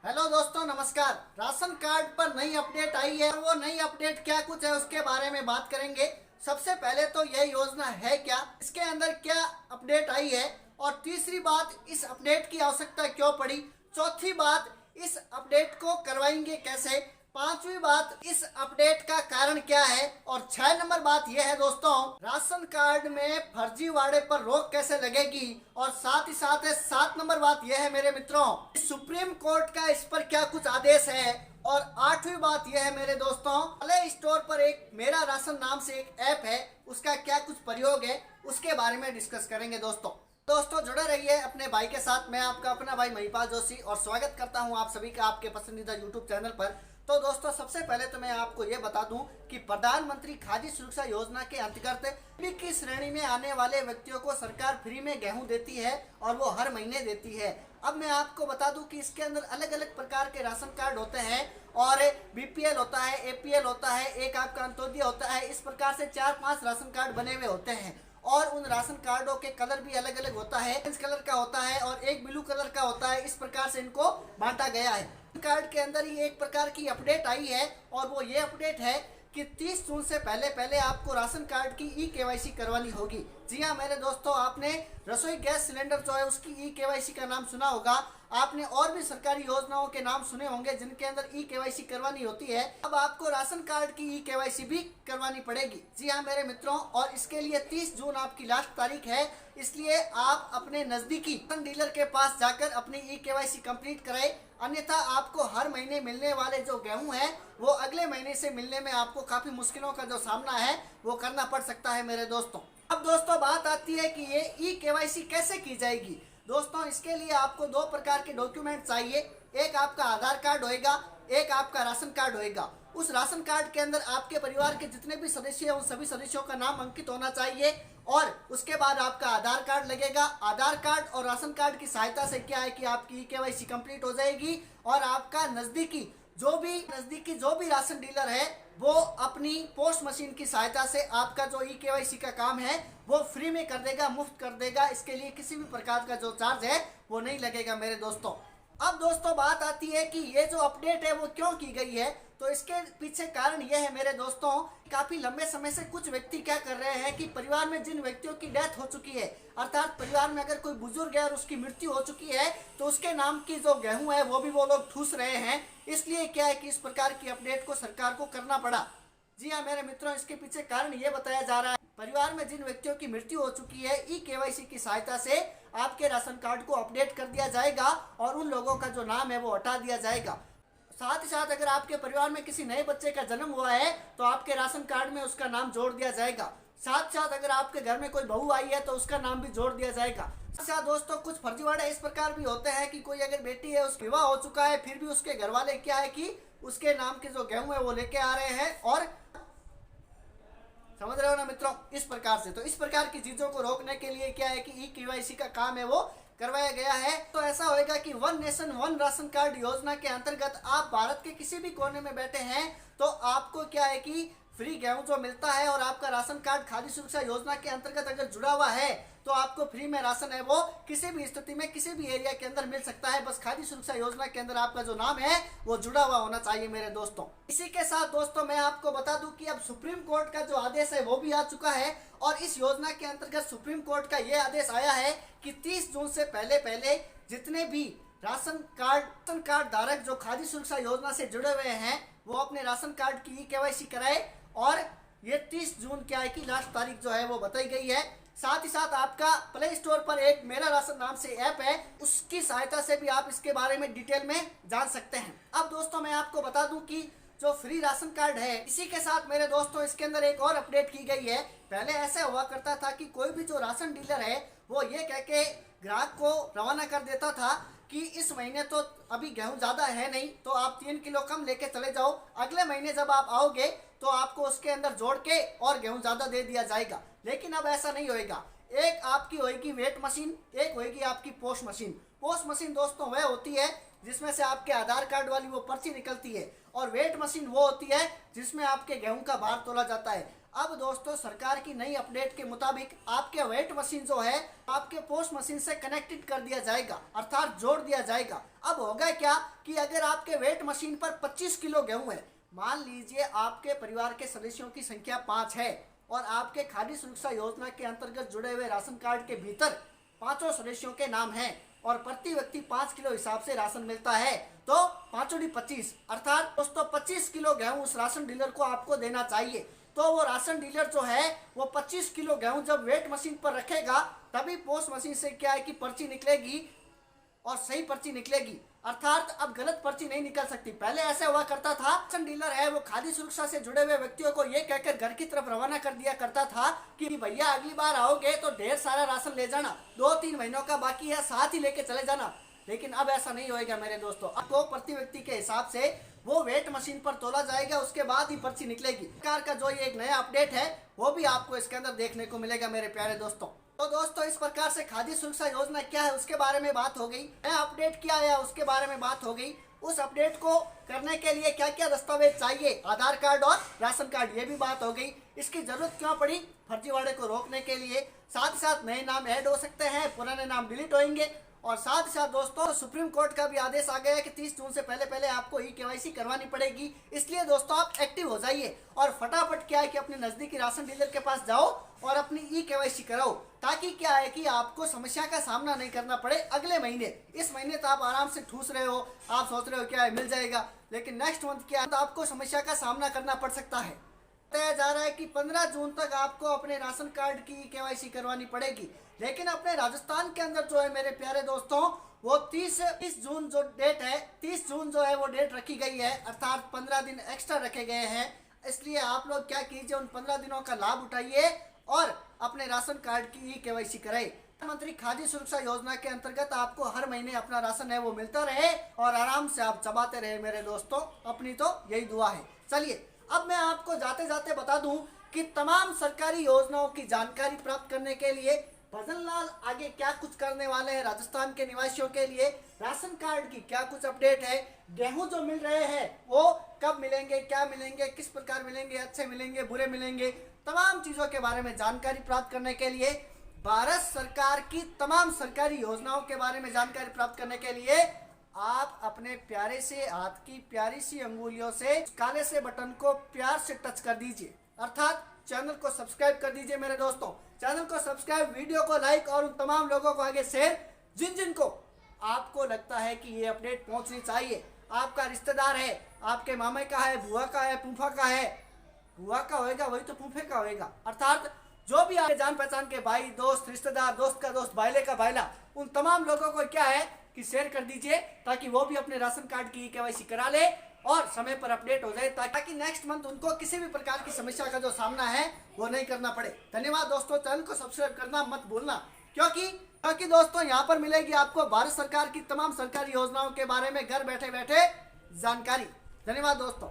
Hello दोस्तों, नमस्कार। Ration card पर नई अपडेट आई है। वो नई अपडेट क्या कुछ है उसके बारे में बात करेंगे। सबसे पहले तो यह योजना है क्या, इसके अंदर क्या अपडेट आई है, और तीसरी बात, इस अपडेट की आवश्यकता क्यों पड़ी। चौथी बात, इस अपडेट को करवाएंगे कैसे। पांचवी बात, इस अपडेट का कारण क्या है। और 6 नंबर बात यह है दोस्तों, राशन कार्ड में फर्जीवाड़े पर रोक कैसे लगेगी। और साथ ही साथ 7 नंबर बात यह है मेरे मित्रों, सुप्रीम कोर्ट का इस पर क्या कुछ आदेश है। और 8वीं बात यह है मेरे दोस्तों, प्ले स्टोर पर एक मेरा राशन नाम से एक ऐप है, उसका क्या कुछ प्रयोग है उसके बारे में डिस्कस करेंगे दोस्तों जुड़े रहिए अपने भाई के साथ। मैं आपका अपना भाई महिपाल जोशी और स्वागत करता हूं आप सभी का आपके पसंदीदा यूट्यूब चैनल पर। तो दोस्तों सबसे पहले तो मैं आपको ये बता दूं कि प्रधानमंत्री खाद्य सुरक्षा योजना के अंतर्गत सभी की श्रेणी में आने वाले व्यक्तियों को सरकार फ्री में गेहूं देती है और वो हर महीने देती है। अब मैं आपको बता दूं कि इसके अंदर अलग अलग प्रकार के राशन कार्ड होते हैं और बीपीएल होता है, एपीएल होता है, एक आपका अंत्योदय होता है। इस प्रकार से 4-5 राशन कार्ड बने हुए होते हैं और उन राशन कार्डों के कलर भी अलग अलग होता है। ऑरेंज कलर का होता है और एक ब्लू कलर का होता है। इस प्रकार से इनको बांटा गया है। कार्ड के अंदर ही एक प्रकार की अपडेट आई है और वो ये अपडेट है कि 30 जून से पहले पहले आपको राशन कार्ड की ई केवाईसी करवानी होगी। जी हाँ मेरे दोस्तों, आपने रसोई गैस सिलेंडर जो है उसकी ई केवाईसी का नाम सुना होगा। आपने और भी सरकारी योजनाओं के नाम सुने होंगे जिनके अंदर ई केवाईसी करवानी होती है। अब आपको राशन कार्ड की ई केवाईसी भी करवानी पड़ेगी। जी हाँ मेरे मित्रों, और इसके लिए 30 जून आपकी लास्ट तारीख है। इसलिए आप अपने नजदीकी राशन डीलर के पास जाकर अपनी ई केवाईसी कंप्लीट कराए, अन्यथा आपको हर महीने मिलने वाले जो गेहूं है वो अगले महीने से मिलने में आपको काफी मुश्किलों का जो सामना है वो करना पड़ सकता है मेरे दोस्तों। अब दोस्तों बात आती है कि ये ई केवाईसी कैसे की जाएगी। दोस्तों इसके लिए आपको 2 प्रकार के डॉक्यूमेंट चाहिए। एक आपका आधार कार्ड होएगा, एक आपका राशन कार्ड होएगा। उस राशन कार्ड के अंदर आपके परिवार के जितने भी सदस्य हैं उन सभी सदस्यों का नाम अंकित होना चाहिए और उसके बाद आपका आधार कार्ड लगेगा। आधार कार्ड और राशन कार्ड की सहायता से क्या है कि आपकी केवाईसी कंप्लीट हो जाएगी और आपका नजदीकी जो भी राशन डीलर है वो अपनी पोस्ट मशीन की सहायता से आपका जो ई केवाईसी का काम है वो फ्री में कर देगा, मुफ्त कर देगा। इसके लिए किसी भी प्रकार का जो चार्ज है वो नहीं लगेगा मेरे दोस्तों। अब दोस्तों बात आती है कि ये जो अपडेट है वो क्यों की गई है। तो इसके पीछे कारण ये है मेरे दोस्तों, काफी लंबे समय से कुछ व्यक्ति क्या कर रहे हैं कि परिवार में जिन व्यक्तियों की डेथ हो चुकी है, अर्थात परिवार में अगर कोई बुजुर्ग है और उसकी मृत्यु हो चुकी है तो उसके नाम की जो गेहूं है वो भी वो लोग ठूस रहे हैं। इसलिए क्या है कि इस प्रकार की अपडेट को सरकार को करना पड़ा। जी हाँ मेरे मित्रों, इसके पीछे कारण ये बताया जा रहा है, परिवार में जिन व्यक्तियों की मृत्यु हो चुकी है ई केवाईसी की सहायता से आपके राशन कार्ड को अपडेट कर दिया जाएगा और उन लोगों का जो नाम है वो हटा दिया जाएगा। साथ ही साथ अगर आपके परिवार में किसी नए बच्चे का जन्म हुआ है तो आपके राशन कार्ड में उसका नाम जोड़ दिया जाएगा। साथ साथ अगर आपके घर में कोई बहू आई है तो उसका नाम भी जोड़ दिया जाएगा। अच्छा दोस्तों, कुछ फर्जीवाड़े इस प्रकार भी होते हैं कि कोई अगर बेटी है उसका विवाह हो चुका है फिर भी उसके घर वाले क्या है कि उसके नाम के जो गेहूं है वो लेके आ रहे हैं, और समझ रहे हो ना मित्रों। इस प्रकार से तो इस प्रकार की चीजों को रोकने के लिए क्या है कि ई केवाईसी का काम है वो करवाया गया है। तो ऐसा होएगा कि one nation one ration card योजना के अंतर्गत आप भारत के किसी भी कोने में बैठे हैं तो आपको क्या है कि फ्री गेहूं जो मिलता है और आपका राशन कार्ड खाद्य सुरक्षा योजना के अंतर्गत अगर जुड़ा हुआ है तो आपको फ्री में राशन है वो किसी भी स्थिति में किसी भी एरिया के अंदर मिल सकता है। बस खाद्य सुरक्षा योजना के अंदर आपका जो नाम है वो जुड़ा हुआ होना चाहिए मेरे दोस्तों। इसी के साथ दोस्तों मैं आपको बता दूं कि अब सुप्रीम कोर्ट का जो आदेश है वो भी आ चुका है और इस योजना के अंतर्गत सुप्रीम कोर्ट का ये आदेश आया है कि 30 जून से पहले पहले जितने भी राशन कार्ड धारक जो खाद्य सुरक्षा योजना से जुड़े हुए हैं वो अपने राशन कार्ड की ई केवाईसी कराए। और ये 30 जून क्या है कि लास्ट तारीख जो है वो बताई गई है। साथ ही साथ आपका प्ले स्टोर पर एक मेरा राशन नाम से ऐप है, उसकी सहायता से भी आप इसके बारे में डिटेल में जान सकते हैं। अब दोस्तों मैं आपको बता दूं कि जो फ्री राशन कार्ड है इसी के साथ मेरे दोस्तों इसके अंदर एक और अपडेट की गई है। पहले ऐसा हुआ करता था कि कोई भी जो राशन डीलर है वो ये कह के ग्राहक को रवाना कर देता था कि इस महीने तो अभी गेहूं ज्यादा है नहीं तो आप 3 किलो कम लेके चले जाओ, अगले महीने जब आप आओगे तो आपको उसके अंदर जोड़ के और गेहूं ज्यादा दे दिया जाएगा। लेकिन अब ऐसा नहीं होएगा। एक आपकी होएगी वेट मशीन, एक होएगी आपकी पोस्ट मशीन। पोस्ट मशीन दोस्तों वह होती है जिसमें से आपके आधार कार्ड वाली वो पर्ची निकलती है और वेट मशीन वो होती है जिसमें आपके गेहूं का भार तोला जाता है। अब दोस्तों सरकार की नई अपडेट के मुताबिक आपके वेट मशीन जो है आपके पोस्ट मशीन से कनेक्टेड कर दिया जाएगा, अर्थात जोड़ दिया जाएगा। अब होगा क्या कि अगर आपके वेट मशीन पर 25 किलो गेहूं है, मान लीजिए आपके परिवार के सदस्यों की संख्या 5 है और आपके खाद्य सुरक्षा योजना के अंतर्गत जुड़े हुए राशन कार्ड के भीतर 5 सदस्यों के नाम हैं और प्रति व्यक्ति 5 किलो हिसाब से राशन मिलता है, तो 5×25 अर्थात दोस्तों 25 किलो गेहूं उस राशन डीलर को आपको देना चाहिए। तो वो राशन डीलर जो है वो 25 किलो गेहूं जब वेट मशीन पर रखेगा तभी पोस्ट मशीन से क्या है कि पर्ची निकलेगी और सही पर्ची निकलेगी, अर्थात अब गलत पर्ची नहीं निकल सकती। पहले ऐसा हुआ करता था, राशन डीलर है वो खाद्य सुरक्षा से जुड़े हुए व्यक्तियों को ये कहकर घर की तरफ रवाना कर दिया करता था कि भैया अगली बार आओगे तो ढेर सारा राशन ले जाना, 2-3 महीनों का बाकी है साथ ही लेके चले जाना। लेकिन अब ऐसा नहीं होएगा मेरे दोस्तों, आपको प्रति व्यक्ति के हिसाब से वो वेट मशीन पर तोला जाएगा, उसके बाद ही पर्ची निकलेगी। सरकार का जो ये एक नया अपडेट है वो भी आपको इसके अंदर देखने को मिलेगा मेरे प्यारे दोस्तों। तो दोस्तों इस प्रकार से खाद्य सुरक्षा योजना क्या है उसके बारे में बात हो गई, नया अपडेट क्या आया उसके बारे में बात हो गई। उस अपडेट को करने के लिए क्या क्या दस्तावेज चाहिए, आधार कार्ड और राशन कार्ड, ये भी बात हो गई। इसकी जरूरत क्यों पड़ी, फर्जीवाड़े को रोकने के लिए। साथ ही साथ नए नाम ऐड हो सकते हैं, पुराने नाम डिलीट होंगे। और साथ ही साथ दोस्तों सुप्रीम कोर्ट का भी आदेश आ गया है कि 30 जून से पहले आपको ई-केवाईसी करवानी पड़ेगी। इसलिए दोस्तों आप एक्टिव हो जाइए और फटाफट क्या है कि अपने नजदीकी राशन डीलर के पास जाओ और अपनी ई-केवाईसी कराओ, ताकि क्या है कि आपको समस्या का सामना नहीं करना पड़े अगले महीने। इस महीने तो आप आराम से ठूस रहे हो, आप सोच रहे हो क्या है मिल जाएगा, लेकिन नेक्स्ट मंथ क्या है तो आपको समस्या का सामना करना पड़ सकता है। बताया जा रहा है कि 15 जून तक आपको अपने राशन कार्ड की केवाईसी करवानी पड़ेगी। लेकिन अपने राजस्थान के अंदर जो है मेरे प्यारे दोस्तों वो 30 जून जो डेट है, 30 जून जो है वो डेट रखी गई है, अर्थात 15 दिन एक्स्ट्रा रखे गए हैं। इसलिए आप लोग क्या कीजिए, उन 15 दिनों का लाभ उठाइए और अपने राशन कार्ड की केवाईसी कराए। प्रधानमंत्री खाद्य सुरक्षा योजना के अंतर्गत आपको हर महीने अपना राशन है वो मिलता रहे और आराम से आप चबाते रहे मेरे दोस्तों, अपनी तो यही दुआ है। चलिए अब मैं आपको जाते जाते बता दूं कि तमाम सरकारी योजनाओं की जानकारी प्राप्त करने के लिए भजन लाल आगे क्या कुछ करने वाले हैं राजस्थान के निवासियों के लिए, राशन कार्ड की क्या कुछ अपडेट है, गेहूं जो मिल रहे हैं वो कब मिलेंगे, क्या मिलेंगे, किस प्रकार मिलेंगे, अच्छे मिलेंगे, बुरे मिलेंगे, तमाम चीजों के बारे में जानकारी प्राप्त करने के लिए, भारत सरकार की तमाम सरकारी योजनाओं के बारे में जानकारी प्राप्त करने के लिए आप अपने प्यारे से हाथ की प्यारी सी अंगुलियों से काले से बटन को प्यार से टच कर दीजिए, अर्थात चैनल को सब्सक्राइब कर दीजिए मेरे दोस्तों। चैनल को सब्सक्राइब, वीडियो को लाइक और उन तमाम लोगों को आगे शेयर जिन जिन को आपको लगता है कि ये अपडेट पहुंचनी चाहिए। आपका रिश्तेदार है, आपके मामे का है, बुआ का है, फूफा का है, बुआ का होएगा वही तो फूफे का होएगा, अर्थात जो भी आपके जान पहचान के भाई, दोस्त, रिश्तेदार, दोस्त का दोस्त, भाईले का भाईला, उन तमाम लोगों को क्या है कि शेयर कर दीजिए ताकि वो भी अपने राशन कार्ड की केवाईसी करा ले और समय पर अपडेट हो जाए, ताकि नेक्स्ट मंथ उनको किसी भी प्रकार की समस्या का जो सामना है वो नहीं करना पड़े। धन्यवाद दोस्तों, चैनल को सब्सक्राइब करना मत भूलना, क्योंकि दोस्तों यहाँ पर मिलेगी आपको भारत सरकार की तमाम सरकारी योजनाओं के बारे में घर बैठे बैठे जानकारी। धन्यवाद दोस्तों।